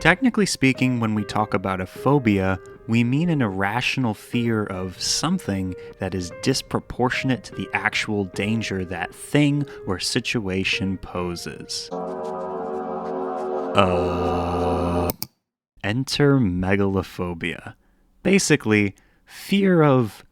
Technically speaking, when we talk about a phobia, we mean an irrational fear of something that is disproportionate to the actual danger that thing or situation poses. Enter megalophobia. Basically, fear of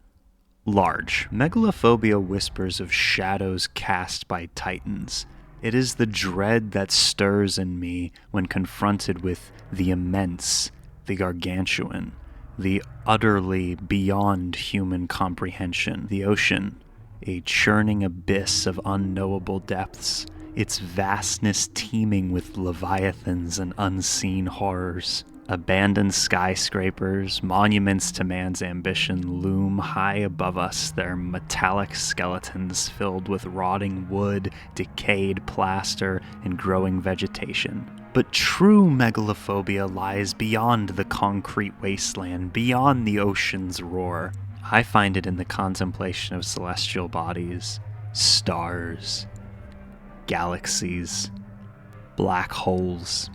large. Megalophobia whispers of shadows cast by titans. It is the dread that stirs in me when confronted with the immense, the gargantuan, the utterly beyond human comprehension. The ocean, a churning abyss of unknowable depths, its vastness teeming with leviathans and unseen horrors. Abandoned skyscrapers, monuments to man's ambition, loom high above us, their metallic skeletons filled with rotting wood, decayed plaster, and growing vegetation. But true megalophobia lies beyond the concrete wasteland, beyond the ocean's roar. I find it in the contemplation of celestial bodies, stars, galaxies, black holes,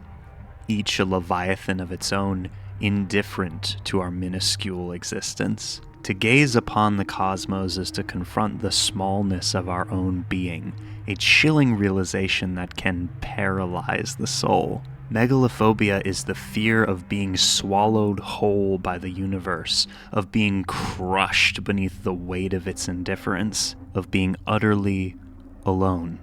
each a leviathan of its own, indifferent to our minuscule existence. To gaze upon the cosmos is to confront the smallness of our own being, a chilling realization that can paralyze the soul. Megalophobia is the fear of being swallowed whole by the universe, of being crushed beneath the weight of its indifference, of being utterly alone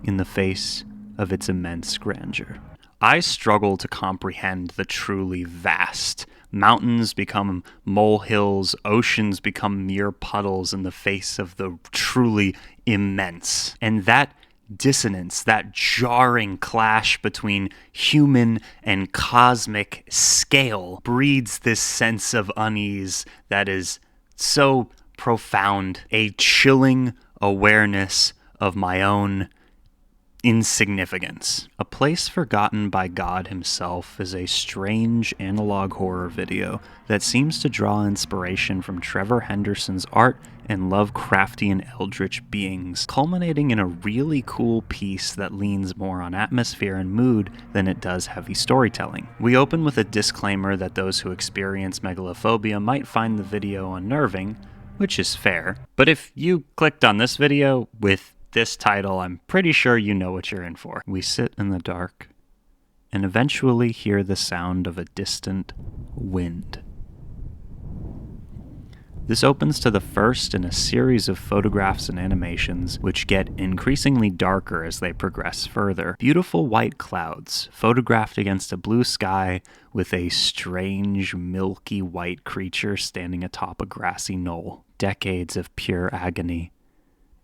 in the face of its immense grandeur. I struggle to comprehend the truly vast. Mountains become molehills, oceans become mere puddles in the face of the truly immense. And that dissonance, that jarring clash between human and cosmic scale breeds this sense of unease that is so profound, a chilling awareness of my own insignificance. A Place Forgotten by God Himself is a strange analog horror video that seems to draw inspiration from Trevor Henderson's art and Lovecraftian eldritch beings, culminating in a really cool piece that leans more on atmosphere and mood than it does heavy storytelling. We open with a disclaimer that those who experience megalophobia might find the video unnerving, which is fair, but if you clicked on this video with this title, I'm pretty sure you know what you're in for. We sit in the dark and eventually hear the sound of a distant wind. This opens to the first in a series of photographs and animations which get increasingly darker as they progress further. Beautiful white clouds, photographed against a blue sky with a strange milky white creature standing atop a grassy knoll. Decades of pure agony.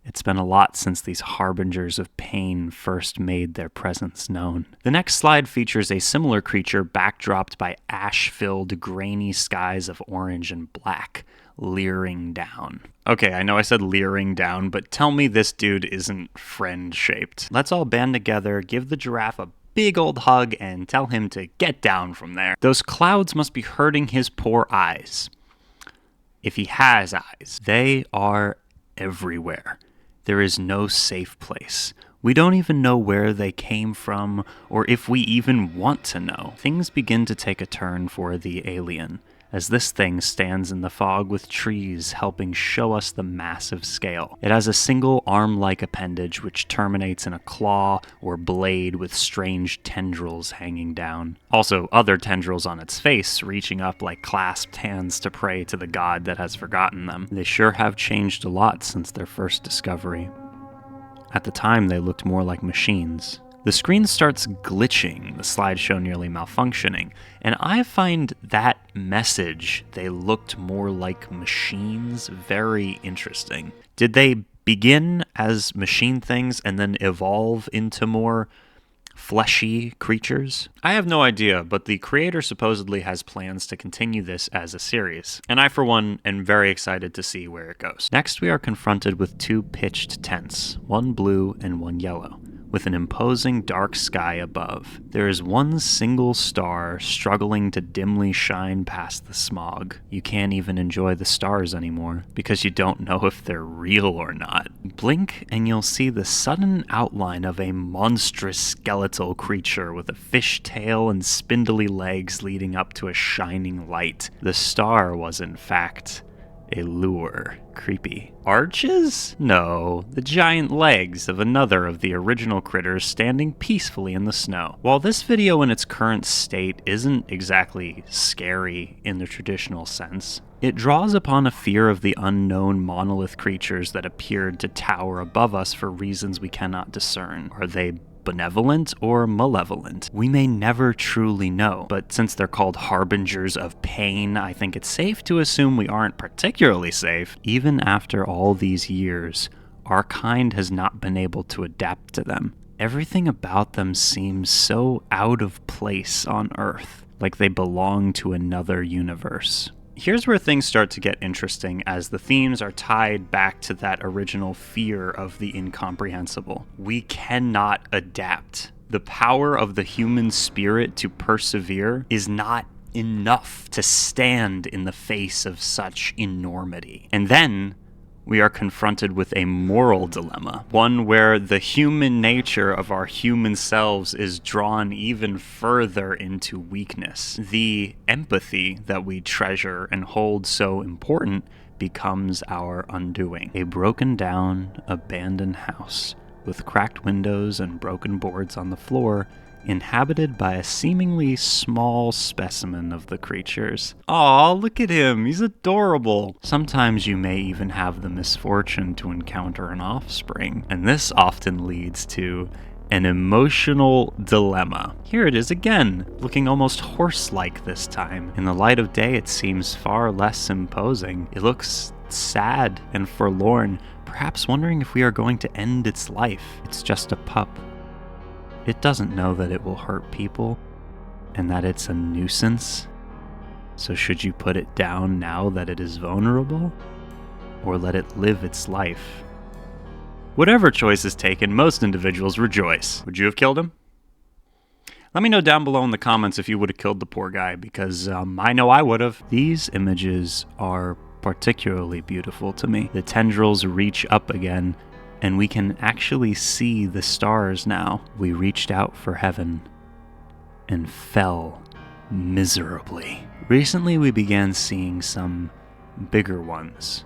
It's been a lot since these harbingers of pain first made their presence known. The next slide features a similar creature backdropped by ash-filled, grainy skies of orange and black, leering down. Okay, I know I said leering down, but tell me this dude isn't friend-shaped. Let's all band together, give the giraffe a big old hug, and tell him to get down from there. Those clouds must be hurting his poor eyes. If he has eyes, they are everywhere. There is no safe place. We don't even know where they came from, or if we even want to know. Things begin to take a turn for the alien, as this thing stands in the fog with trees helping show us the massive scale. It has a single arm-like appendage which terminates in a claw or blade with strange tendrils hanging down. Also, other tendrils on its face reaching up like clasped hands to pray to the god that has forgotten them. They sure have changed a lot since their first discovery. At the time, they looked more like machines. The screen starts glitching, the slideshow nearly malfunctioning, and I find that message, they looked more like machines, very interesting. Did they begin as machine things and then evolve into more fleshy creatures? I have no idea, but the creator supposedly has plans to continue this as a series, and I for one am very excited to see where it goes. Next we are confronted with two pitched tents, one blue and one yellow. with an imposing dark sky above. There is one single star struggling to dimly shine past the smog. You can't even enjoy the stars anymore because you don't know if they're real or not. Blink and you'll see the sudden outline of a monstrous skeletal creature with a fish tail and spindly legs leading up to a shining light. The star was, in fact, a lure. Creepy. Arches? No, the giant legs of another of the original critters standing peacefully in the snow. While this video in its current state isn't exactly scary in the traditional sense, it draws upon a fear of the unknown monolith creatures that appeared to tower above us for reasons we cannot discern. Are they benevolent or malevolent? We may never truly know, but since they're called harbingers of pain, I think it's safe to assume we aren't particularly safe. Even after all these years, our kind has not been able to adapt to them. Everything about them seems so out of place on Earth, like they belong to another universe. Here's where things start to get interesting as the themes are tied back to that original fear of the incomprehensible. We cannot adapt. The power of the human spirit to persevere is not enough to stand in the face of such enormity. And then we are confronted with a moral dilemma, one where the human nature of our human selves is drawn even further into weakness. The empathy that we treasure and hold so important becomes our undoing. A broken down, abandoned house with cracked windows and broken boards on the floor, inhabited by a seemingly small specimen of the creatures. Aw, look at him, he's adorable. Sometimes you may even have the misfortune to encounter an offspring, and this often leads to an emotional dilemma. Here it is again, looking almost horse-like this time. In the light of day, it seems far less imposing. It looks sad and forlorn, perhaps wondering if we are going to end its life. It's just a pup. It doesn't know that it will hurt people, and that it's a nuisance. So should you put it down now that it is vulnerable, or let it live its life? Whatever choice is taken, most individuals rejoice. Would you have killed him? Let me know down below in the comments if you would have killed the poor guy, because I know I would have. These images are particularly beautiful to me. The tendrils reach up again, and we can actually see the stars now. We reached out for heaven and fell miserably. Recently we began seeing some bigger ones.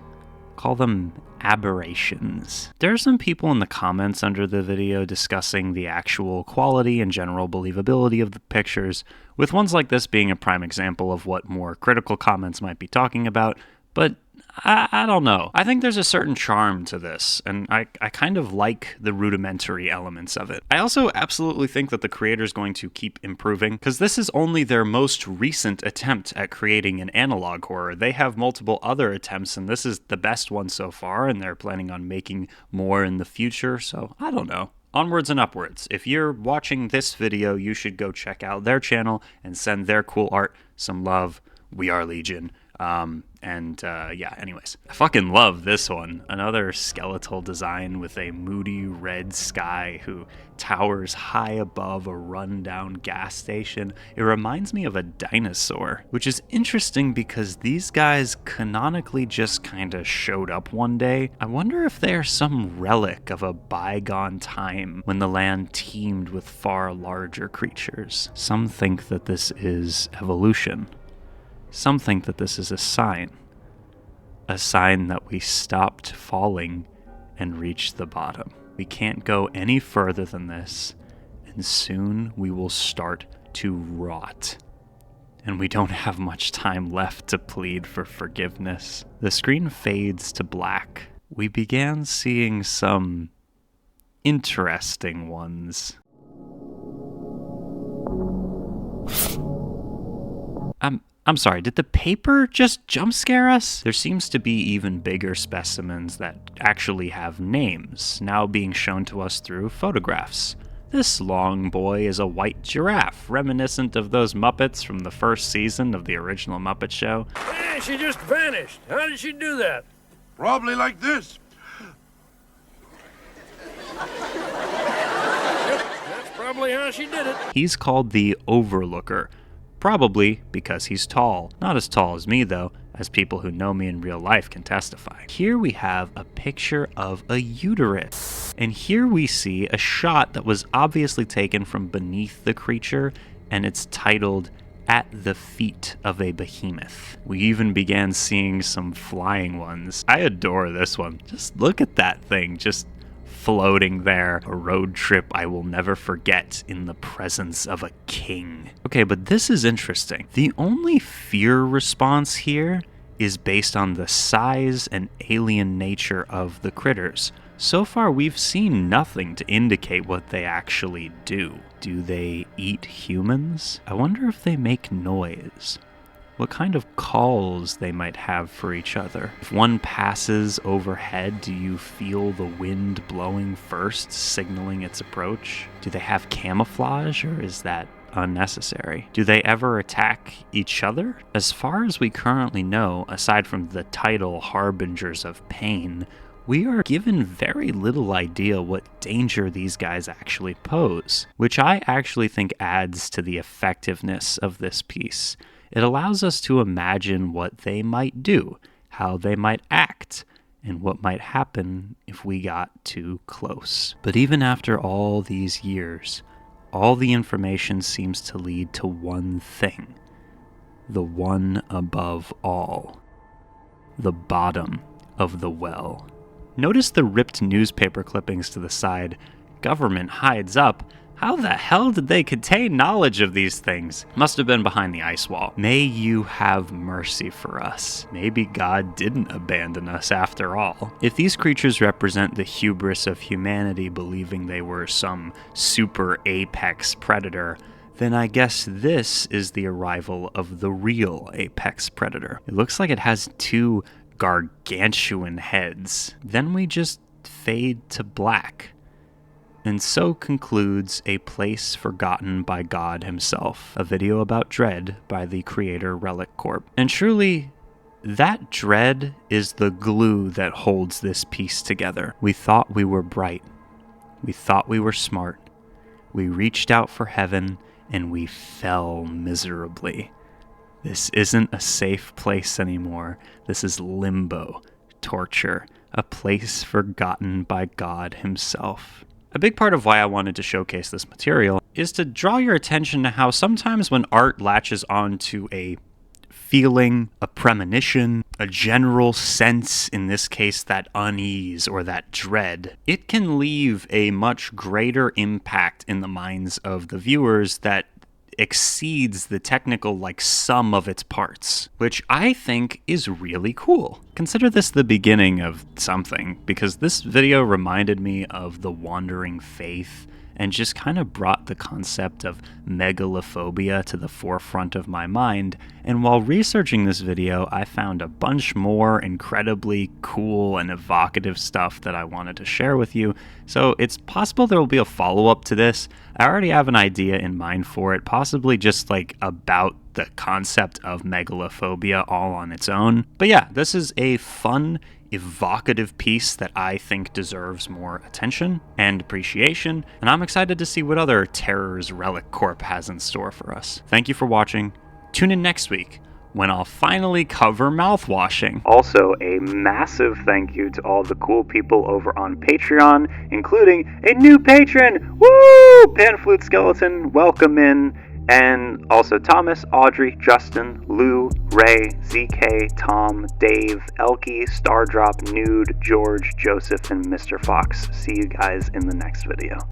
Call them aberrations. There are some people in the comments under the video discussing the actual quality and general believability of the pictures, with ones like this being a prime example of what more critical comments might be talking about, but I don't know. I think there's a certain charm to this, and I kind of like the rudimentary elements of it. I also absolutely think that the creator is going to keep improving, because this is only their most recent attempt at creating an analog horror. They have multiple other attempts, and this is the best one so far, and they're planning on making more in the future, so I don't know. Onwards and upwards. If you're watching this video, you should go check out their channel and send their cool art some love. We are Legion. Yeah, anyways. I fucking love this one. Another skeletal design with a moody red sky who towers high above a rundown gas station. It reminds me of a dinosaur, which is interesting because these guys canonically just kinda showed up one day. I wonder if they are some relic of a bygone time when the land teemed with far larger creatures. Some think that this is evolution. Some think that this is a sign that we stopped falling and reached the bottom. We can't go any further than this, and soon we will start to rot. And we don't have much time left to plead for forgiveness. The screen fades to black. We began seeing some interesting ones. I'm sorry, did the paper just jump scare us? There seems to be even bigger specimens that actually have names, now being shown to us through photographs. This long boy is a white giraffe, reminiscent of those Muppets from the first season of the original Muppet Show. Hey, she just vanished. How did she do that? Probably like this. how she did it. He's called the Overlooker, probably because he's tall. Not as tall as me, though, as people who know me in real life can testify. Here we have a picture of a uterus, and here we see a shot that was obviously taken from beneath the creature, and it's titled "At the Feet of a Behemoth." We even began seeing some flying ones. I adore this one. Just look at that thing, just floating there. A road trip I will never forget in the presence of a king. Okay, but this is interesting. The only fear response here is based on the size and alien nature of the critters. So far, we've seen nothing to indicate what they actually do. Do they eat humans? I wonder if they make noise. What kind of calls they might have for each other. If one passes overhead, do you feel the wind blowing first, signaling its approach? Do they have camouflage, or is that unnecessary? Do they ever attack each other? As far as we currently know, aside from the title Harbingers of Pain, we are given very little idea what danger these guys actually pose, which I actually think adds to the effectiveness of this piece. It allows us to imagine what they might do, how they might act, and what might happen if we got too close. But even after all these years, all the information seems to lead to one thing: the one above all, the bottom of the well. Notice the ripped newspaper clippings to the side. Government hides up. How the hell did they contain knowledge of these things? Must have been behind the ice wall. May you have mercy for us. Maybe God didn't abandon us after all. If these creatures represent the hubris of humanity believing they were some super apex predator, then I guess this is the arrival of the real apex predator. It looks like it has two gargantuan heads. Then we just fade to black. And so concludes A Place Forgotten by God Himself, a video about dread by the creator Relic Corp. And truly, that dread is the glue that holds this piece together. We thought we were bright. We thought we were smart. We reached out for heaven, and we fell miserably. This isn't a safe place anymore. This is limbo, torture, a place forgotten by God Himself. A big part of why I wanted to showcase this material is to draw your attention to how sometimes when art latches onto a feeling, a premonition, a general sense, in this case that unease or that dread, it can leave a much greater impact in the minds of the viewers that exceeds the technical sum of its parts, which I think is really cool. Consider this the beginning of something, because this video reminded me of The Wandering Faith and just kind of brought the concept of megalophobia to the forefront of my mind. And while researching this video, I found a bunch more incredibly cool and evocative stuff that I wanted to share with you. So it's possible there will be a follow-up to this. I already have an idea in mind for it, possibly just about the concept of megalophobia all on its own. But yeah, this is a fun, evocative piece that I think deserves more attention and appreciation, and I'm excited to see what other terrors Relic Corp has in store for us. Thank you for watching. Tune in next week when I'll finally cover mouthwashing. Also, a massive thank you to all the cool people over on Patreon, including a new patron! Woo! Panflute Skeleton, welcome in. And also Thomas, Audrey, Justin, Lou, Ray, ZK, Tom, Dave, Elkie, Stardrop, Nude, George, Joseph, and Mr. Fox. See you guys in the next video.